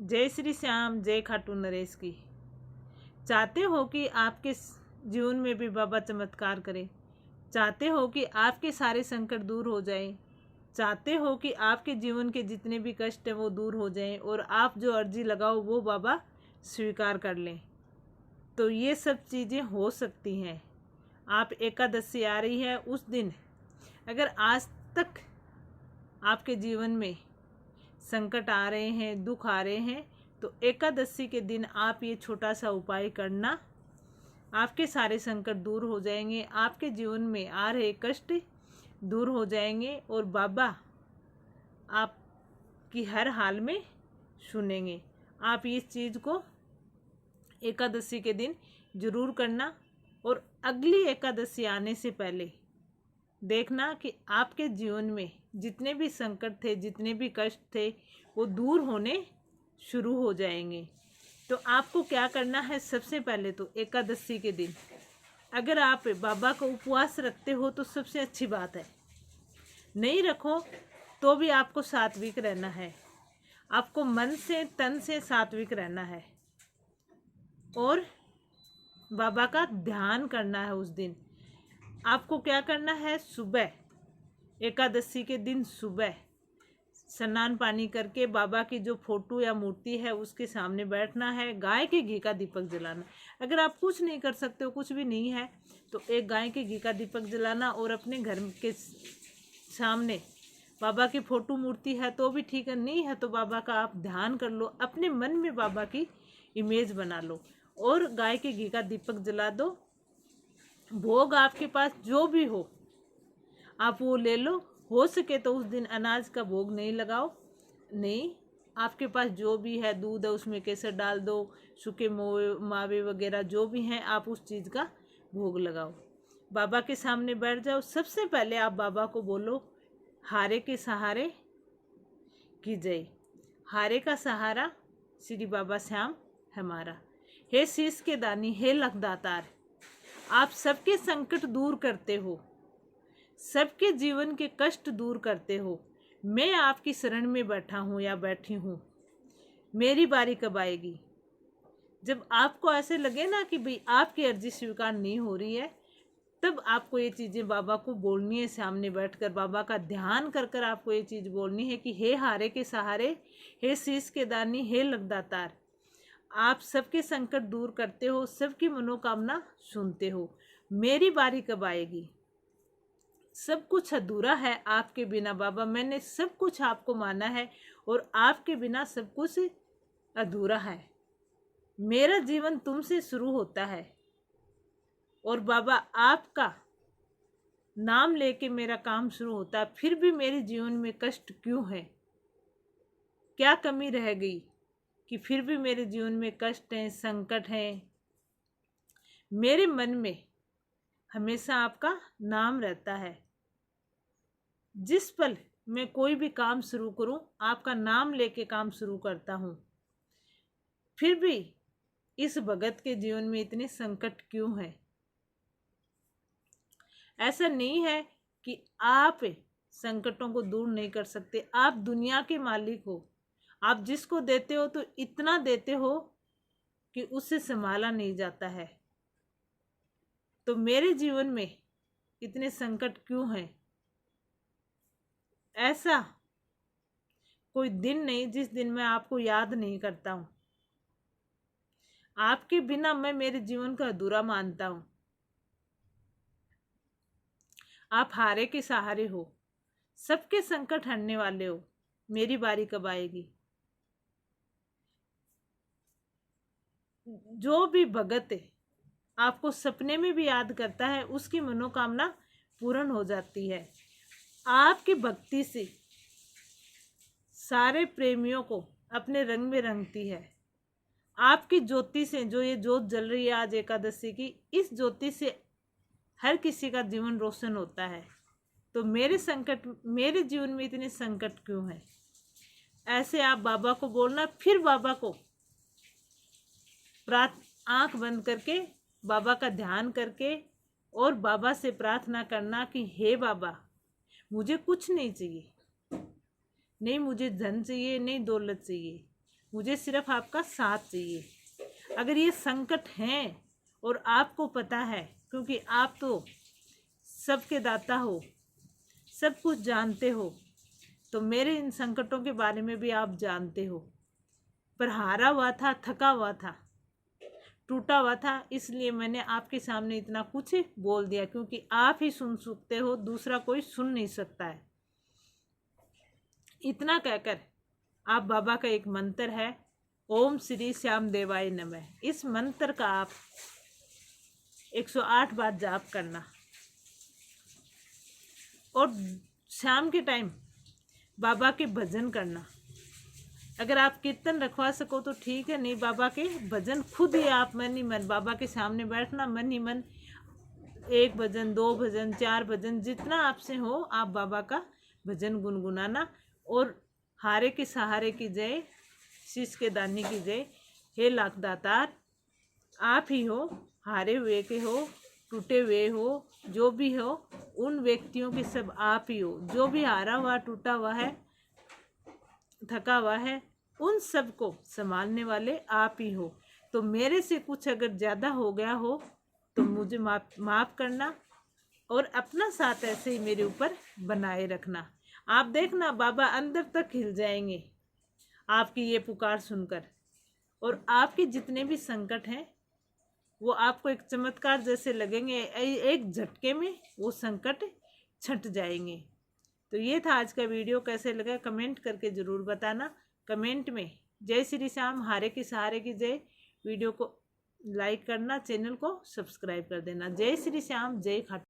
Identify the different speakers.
Speaker 1: जय श्री श्याम, जय खाटू नरेश की। चाहते हो कि आपके जीवन में भी बाबा चमत्कार करे? चाहते हो कि आपके सारे संकट दूर हो जाएं? चाहते हो कि आपके जीवन के जितने भी कष्ट हैं वो दूर हो जाएं और आप जो अर्जी लगाओ वो बाबा स्वीकार कर लें? तो ये सब चीज़ें हो सकती हैं। आप एकादशी आ रही है, उस दिन अगर आज तक आपके जीवन में संकट आ रहे हैं, दुख आ रहे हैं, तो एकादशी के दिन आप ये छोटा सा उपाय करना, आपके सारे संकट दूर हो जाएंगे, आपके जीवन में आ रहे कष्ट दूर हो जाएंगे और बाबा आपकी हर हाल में सुनेंगे। आप इस चीज़ को एकादशी के दिन जरूर करना और अगली एकादशी आने से पहले देखना कि आपके जीवन में जितने भी संकट थे, जितने भी कष्ट थे, वो दूर होने शुरू हो जाएंगे। तो आपको क्या करना है? सबसे पहले तो एकादशी के दिन अगर आप बाबा का उपवास रखते हो तो सबसे अच्छी बात है। नहीं रखो तो भी आपको सात्विक रहना है, आपको मन से तन से सात्विक रहना है और बाबा का ध्यान करना है। उस दिन आपको क्या करना है? सुबह एकादशी के दिन सुबह स्नान पानी करके बाबा की जो फोटो या मूर्ति है उसके सामने बैठना है, गाय के घी का दीपक जलाना। अगर आप कुछ नहीं कर सकते हो, कुछ भी नहीं है, तो एक गाय के घी का दीपक जलाना और अपने घर के सामने बाबा की फोटो मूर्ति है तो भी ठीक है, नहीं है तो बाबा का आप ध्यान कर लो, अपने मन में बाबा की इमेज बना लो और गाय के घी का दीपक जला दो। भोग आपके पास जो भी हो आप वो ले लो। हो सके तो उस दिन अनाज का भोग नहीं लगाओ, नहीं, आपके पास जो भी है दूध है उसमें केसर डाल दो, सूखे मावे वगैरह जो भी हैं आप उस चीज़ का भोग लगाओ। बाबा के सामने बैठ जाओ। सबसे पहले आप बाबा को बोलो, हारे के सहारे की जय। हारे का सहारा श्री बाबा श्याम हमारा। हे शीश के दानी, हे लखदातार, आप सबके संकट दूर करते हो, सबके जीवन के कष्ट दूर करते हो। मैं आपकी शरण में बैठा हूँ या बैठी हूँ, मेरी बारी कब आएगी? जब आपको ऐसे लगे ना कि भाई आपकी अर्जी स्वीकार नहीं हो रही है, तब आपको ये चीज़ें बाबा को बोलनी है। सामने बैठकर बाबा का ध्यान कर कर आपको ये चीज़ बोलनी है कि हे हारे के सहारे, हे शीश के दानी, हे लखदातार, आप सबके संकट दूर करते हो, सबकी मनोकामना सुनते हो, मेरी बारी कब आएगी? सब कुछ अधूरा है आपके बिना बाबा, मैंने सब कुछ आपको माना है और आपके बिना सब कुछ अधूरा है। मेरा जीवन तुमसे शुरू होता है और बाबा आपका नाम लेके मेरा काम शुरू होता है, फिर भी मेरे जीवन में कष्ट क्यों है? क्या कमी रह गई कि फिर भी मेरे जीवन में कष्ट हैं, संकट हैं? मेरे मन में हमेशा आपका नाम रहता है। जिस पल मैं कोई भी काम शुरू करूं, आपका नाम लेके काम शुरू करता हूं, फिर भी इस भगत के जीवन में इतने संकट क्यों हैं? ऐसा नहीं है कि आप संकटों को दूर नहीं कर सकते। आप दुनिया के मालिक हो, आप जिसको देते हो तो इतना देते हो कि उससे संभाला नहीं जाता है। तो मेरे जीवन में इतने संकट क्यों हैं? ऐसा कोई दिन नहीं जिस दिन मैं आपको याद नहीं करता हूं। आपके बिना मैं मेरे जीवन को अधूरा मानता हूं। आप हारे के सहारे हो, सबके संकट हरने वाले हो, मेरी बारी कब आएगी? जो भी भगत है आपको सपने में भी याद करता है, उसकी मनोकामना पूर्ण हो जाती है। आपकी भक्ति से सारे प्रेमियों को अपने रंग में रंगती है। आपकी ज्योति से, जो ये ज्योत जल रही है आज एकादशी की, इस ज्योति से हर किसी का जीवन रोशन होता है। तो मेरे जीवन में इतने संकट क्यों हैं? ऐसे आप बाबा को बोलना, फिर बाबा को आंख बंद करके बाबा का ध्यान करके और बाबा से प्रार्थना करना कि हे बाबा, मुझे कुछ नहीं चाहिए, नहीं मुझे धन चाहिए, नहीं दौलत चाहिए, मुझे सिर्फ आपका साथ चाहिए। अगर ये संकट हैं और आपको पता है, क्योंकि आप तो सबके दाता हो, सब कुछ जानते हो, तो मेरे इन संकटों के बारे में भी आप जानते हो। पर हारा हुआ था, थका हुआ था, टूटा हुआ था, इसलिए मैंने आपके सामने इतना कुछ बोल दिया, क्योंकि आप ही सुन सकते हो, दूसरा कोई सुन नहीं सकता है। इतना कहकर आप बाबा का एक मंत्र है, ओम श्री श्याम देवाय नमः। इस मंत्र का आप 108 बार जाप करना और शाम के टाइम बाबा के भजन करना। अगर आप कीर्तन रखवा सको तो ठीक है, नहीं बाबा के भजन खुद ही आप मन ही मन बाबा के सामने बैठना, मन ही मन 1 भजन, 2 भजन, 4 भजन, जितना आपसे हो आप बाबा का भजन गुनगुनाना। और हारे के सहारे की जय, शीश के दानी की जय। हे लाख दातार, आप ही हो, हारे हुए के हो, टूटे हुए हो, जो भी हो, उन व्यक्तियों के सब आप ही हो। जो भी हारा हुआ, टूटा हुआ है, थका हुआ है, उन सब को संभालने वाले आप ही हो। तो मेरे से कुछ अगर ज़्यादा हो गया हो तो मुझे माफ़ करना, और अपना साथ ऐसे ही मेरे ऊपर बनाए रखना। आप देखना बाबा अंदर तक हिल जाएंगे आपकी ये पुकार सुनकर, और आपके जितने भी संकट हैं वो आपको एक चमत्कार जैसे लगेंगे, एक झटके में वो संकट छट जाएंगे। तो ये था आज का वीडियो, कैसे लगा कमेंट करके ज़रूर बताना। कमेंट में जय श्री श्याम, हारे के सहारे की जय। वीडियो को लाइक करना, चैनल को सब्सक्राइब कर देना। जय श्री श्याम, जय खाटू।